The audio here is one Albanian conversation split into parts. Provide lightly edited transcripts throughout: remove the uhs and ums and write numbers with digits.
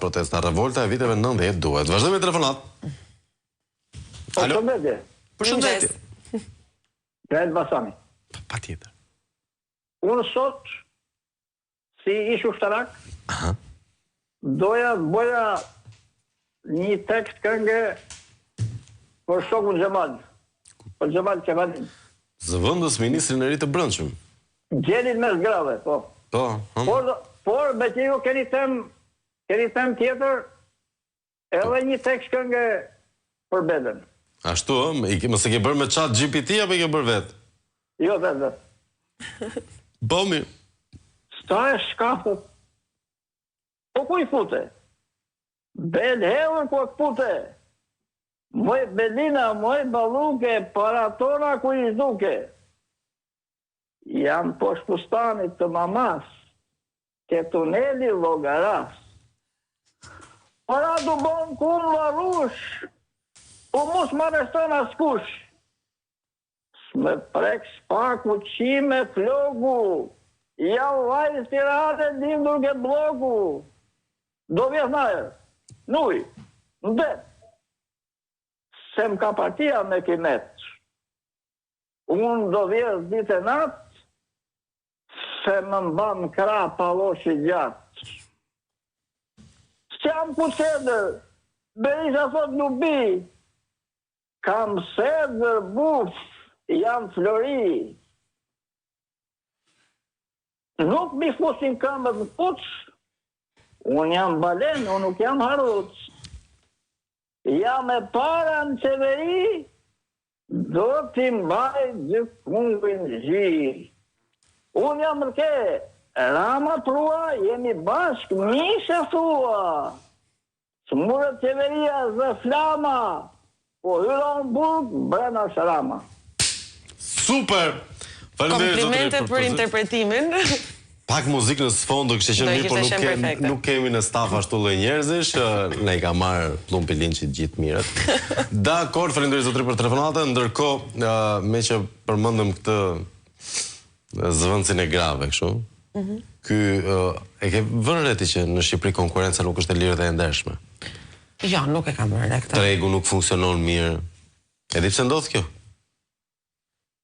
protesta, revolta e viteve 90 duhet. Vazhdojmë me telefonat. Alo? Përshëndetje. Drejt Basani. Patjetër. Unë sot, si ish ushtarak, doja një tekst këngë për shokun Xhemal. Për Xhemal Qevalin. Zëvendës ministrin e ri të brendshëm. Gjelin me zgrave, po. Por me që ju keni them tjetër, edhe një tekst këngë për Beden. Ashtu, mëse ke bërë me chat GPT apo ke bërë vetë? Jo, vetë. Po mirë. Sta e shkafët. Po ku i fute? Bel hever ku e fute. Moj Belina, moj baluke, para tona ku i zduke. Jam poshtë fustanit të mamas, ke tuneli Llogaras. Para du bon kun larush, u mus më reshton askush. S'me prek spaku qime flogu, ja vaj stirate lindur ke blogu. Do vjes najer, nuj, në det. Se m'ka partia me kimet. Unë do vjes ditë e natë, se më mban kra paloshi gjatë. S'jam ku cedër, Berisha thot nuk bi, kam cedër buf, jam flori. Nuk mi fusin këmbët në puç, unë jam balen, unë nuk jam haruc. Jam e para në qeveri, do t'i mbaj gjithkungin gjirë. Unë jam rke, Rama prua, jemi bashk, mishe thua. Smurët qeveria zë flama, po hyra në burg, brena shrama. Super! Komplimente për interpretimin. Pak muzikë në sfondo kështë që mirë, por nuk kemi në staf ashtu lloj njerëzish, ne i ka marrë plumpi linçit gjithë mirët. Dakor, faleminderit zotëri për telefonatën, ndërkohë me që përmendëm këtë zëvendësin e grave kështu. Ky e ke vënë re ti që në Shqipëri konkurenca nuk është e lirë dhe e ndershme. Jo, nuk e kam vënë re këtë. Tregu nuk funksionon mirë. E di pse ndodh kjo?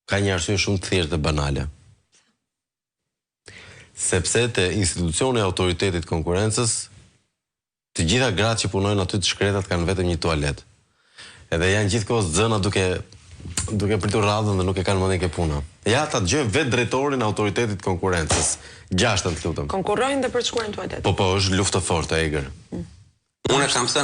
Ka një arsye shumë të thjeshtë dhe banale. Sepse te institucioni i autoritetit konkurrencës, të gjitha gratë që punojnë aty të shkretat kanë vetëm një tualet. Edhe janë gjithkohës zëna duke pritur radhën dhe nuk e kanë mendjen ke puna. Ja ta dëgjojmë vetë drejtorin e autoritetit konkurrencës. 6 të lutem. Konkurrojnë dhe për të shkuar në tualet. Po, është luftë forte, egër. Unë kam